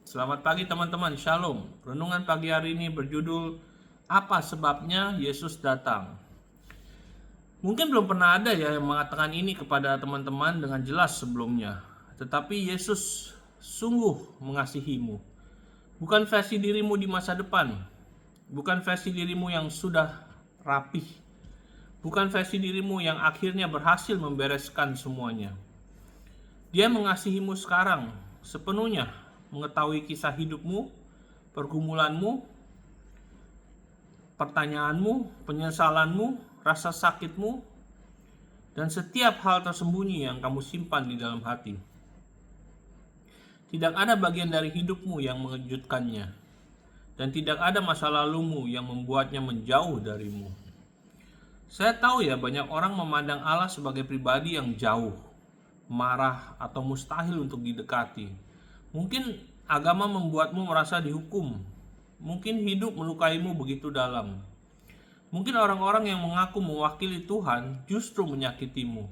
Selamat pagi teman-teman, Shalom. Renungan pagi hari ini berjudul Apa sebabnya Yesus datang? Mungkin belum pernah ada ya yang mengatakan ini kepada teman-teman dengan jelas sebelumnya. Tetapi Yesus sungguh mengasihimu. Bukan versi dirimu di masa depan. Bukan versi dirimu yang sudah rapih. Bukan versi dirimu yang akhirnya berhasil membereskan semuanya. Dia mengasihimu sekarang sepenuhnya, mengetahui kisah hidupmu, pergumulanmu, pertanyaanmu, penyesalanmu, rasa sakitmu, dan setiap hal tersembunyi yang kamu simpan di dalam hati. Tidak ada bagian dari hidupmu yang mengejutkannya, dan tidak ada masa lalumu yang membuatnya menjauh darimu. Saya tahu ya, banyak orang memandang Allah sebagai pribadi yang jauh, marah, atau mustahil untuk didekati. Mungkin agama membuatmu merasa dihukum. Mungkin hidup melukaimu begitu dalam. Mungkin orang-orang yang mengaku mewakili Tuhan justru menyakitimu.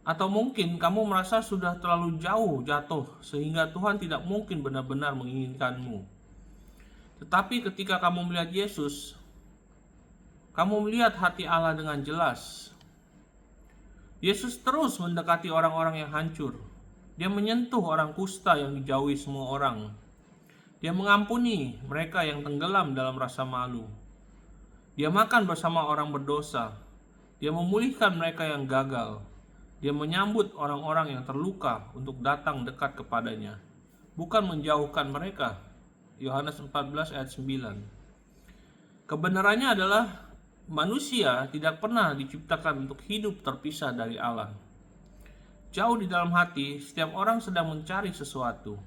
Atau mungkin kamu merasa sudah terlalu jauh jatuh sehingga Tuhan tidak mungkin benar-benar menginginkanmu. Tetapi ketika kamu melihat Yesus, kamu melihat hati Allah dengan jelas. Yesus terus mendekati orang-orang yang hancur. Dia menyentuh orang kusta yang dijauhi semua orang. Dia mengampuni mereka yang tenggelam dalam rasa malu. Dia makan bersama orang berdosa. Dia memulihkan mereka yang gagal. Dia menyambut orang-orang yang terluka untuk datang dekat kepadanya, bukan menjauhkan mereka. Yohanes 14 ayat 9. Kebenarannya adalah manusia tidak pernah diciptakan untuk hidup terpisah dari Allah. Jauh di dalam hati, setiap orang sedang mencari sesuatu.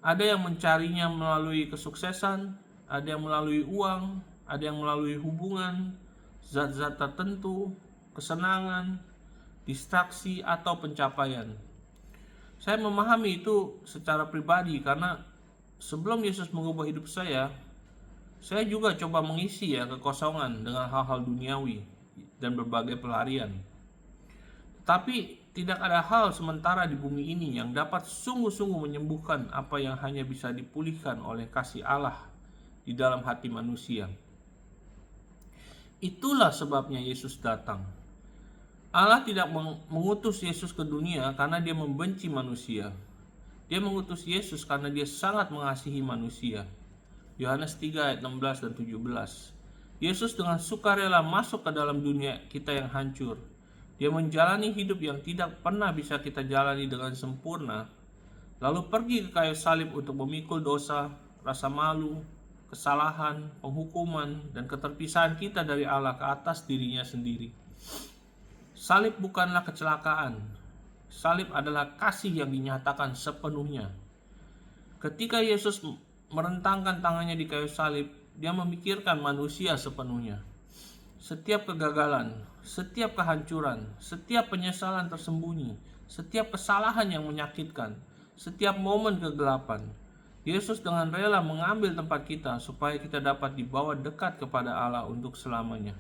Ada yang mencarinya melalui kesuksesan, ada yang melalui uang, ada yang melalui hubungan, zat-zat tertentu, kesenangan, distraksi, atau pencapaian. Saya memahami itu secara pribadi karena sebelum Yesus mengubah hidup saya juga coba mengisi kekosongan dengan hal-hal duniawi dan berbagai pelarian. Tapi tidak ada hal sementara di bumi ini yang dapat sungguh-sungguh menyembuhkan apa yang hanya bisa dipulihkan oleh kasih Allah di dalam hati manusia. Itulah sebabnya Yesus datang. Allah tidak mengutus Yesus ke dunia karena dia membenci manusia. Dia mengutus Yesus karena dia sangat mengasihi manusia. Yohanes 3 ayat 16 dan 17. Yesus dengan sukarela masuk ke dalam dunia kita yang hancur. Dia menjalani hidup yang tidak pernah bisa kita jalani dengan sempurna, lalu pergi ke kayu salib untuk memikul dosa, rasa malu, kesalahan, penghukuman, dan keterpisahan kita dari Allah ke atas dirinya sendiri. Salib bukanlah kecelakaan. Salib adalah kasih yang dinyatakan sepenuhnya. Ketika Yesus merentangkan tangannya di kayu salib, dia memikirkan manusia sepenuhnya. Setiap kegagalan, setiap kehancuran, setiap penyesalan tersembunyi, setiap kesalahan yang menyakitkan, setiap momen kegelapan, Yesus dengan rela mengambil tempat kita supaya kita dapat dibawa dekat kepada Allah untuk selamanya.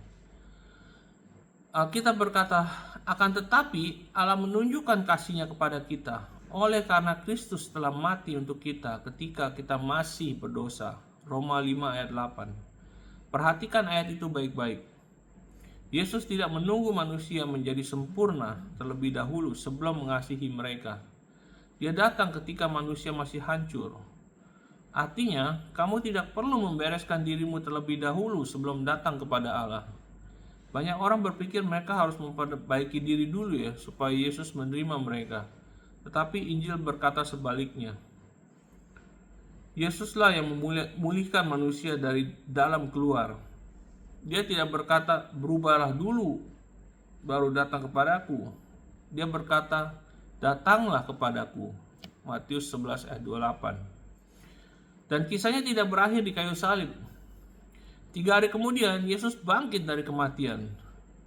Kita berkata, akan tetapi Allah menunjukkan kasih-Nya kepada kita oleh karena Kristus telah mati untuk kita ketika kita masih berdosa. Roma 5 ayat 8. Perhatikan ayat itu baik-baik. Yesus tidak menunggu manusia menjadi sempurna terlebih dahulu sebelum mengasihi mereka. Dia datang ketika manusia masih hancur. Artinya, kamu tidak perlu membereskan dirimu terlebih dahulu sebelum datang kepada Allah. Banyak orang berpikir mereka harus memperbaiki diri dulu supaya Yesus menerima mereka. Tetapi Injil berkata sebaliknya. Yesuslah yang memulihkan manusia dari dalam keluar. Dia tidak berkata, berubahlah dulu, baru datang kepadaku. Dia berkata, datanglah kepadaku. Matius 11 ayat 28. Dan kisahnya tidak berakhir di kayu salib. 3 hari kemudian, Yesus bangkit dari kematian.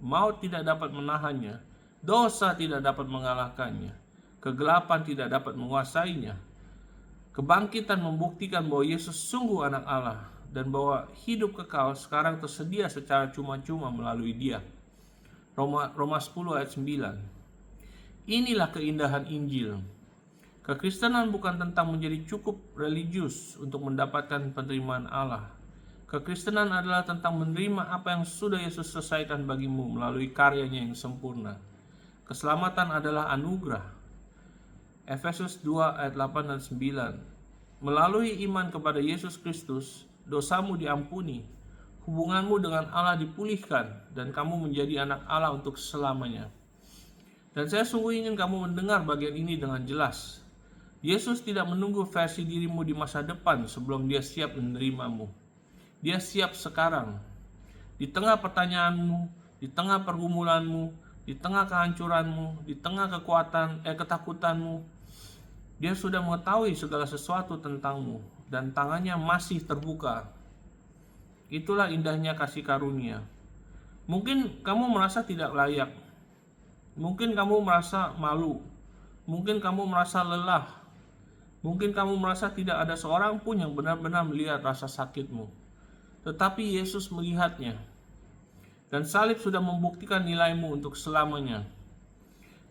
Maut tidak dapat menahannya. Dosa tidak dapat mengalahkannya. Kegelapan tidak dapat menguasainya. Kebangkitan membuktikan bahwa Yesus sungguh anak Allah dan bahwa hidup kekal sekarang tersedia secara cuma-cuma melalui Dia. Roma 10 ayat 9. Inilah keindahan Injil. Kekristenan bukan tentang menjadi cukup religius untuk mendapatkan penerimaan Allah. Kekristenan adalah tentang menerima apa yang sudah Yesus selesaikan bagimu melalui karyanya yang sempurna. Keselamatan adalah anugerah. Efesus 2 ayat 8 dan 9. Melalui iman kepada Yesus Kristus, dosamu diampuni, hubunganmu dengan Allah dipulihkan, dan kamu menjadi anak Allah untuk selamanya. Dan saya sungguh ingin kamu mendengar bagian ini dengan jelas. Yesus tidak menunggu versi dirimu di masa depan sebelum dia siap menerimamu. Dia siap sekarang. Di tengah pertanyaanmu, di tengah pergumulanmu, di tengah kehancuranmu, di tengah ketakutanmu, dia sudah mengetahui segala sesuatu tentangmu dan tangannya masih terbuka. Itulah indahnya kasih karunia. Mungkin kamu merasa tidak layak. Mungkin kamu merasa malu. Mungkin kamu merasa lelah. Mungkin kamu merasa tidak ada seorang pun yang benar-benar melihat rasa sakitmu. Tetapi Yesus melihatnya. Dan salib sudah membuktikan nilaimu untuk selamanya.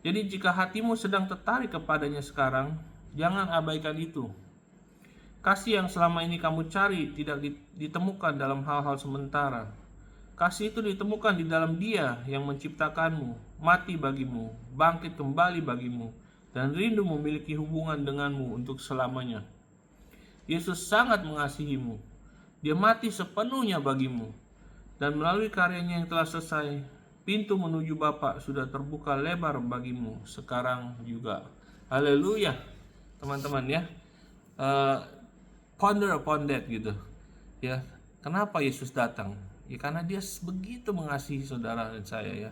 Jadi jika hatimu sedang tertarik kepadanya sekarang, jangan abaikan itu. Kasih yang selama ini kamu cari tidak ditemukan dalam hal-hal sementara. Kasih itu ditemukan di dalam Dia yang menciptakanmu, mati bagimu, bangkit kembali bagimu, dan rindu memiliki hubungan denganmu untuk selamanya. Yesus sangat mengasihimu. Dia mati sepenuhnya bagimu. Dan melalui karyanya yang telah selesai, pintu menuju Bapa sudah terbuka lebar bagimu sekarang juga. Haleluya, teman-teman ya. Ponder upon that gitu. Ya, kenapa Yesus datang? Ya karena dia begitu mengasihi saudara dan saya ya.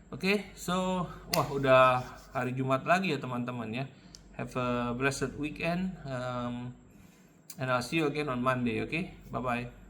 Oke, so udah hari Jumat lagi ya teman-teman ya. Have a blessed weekend, and I'll see you again on Monday. Okay, bye bye.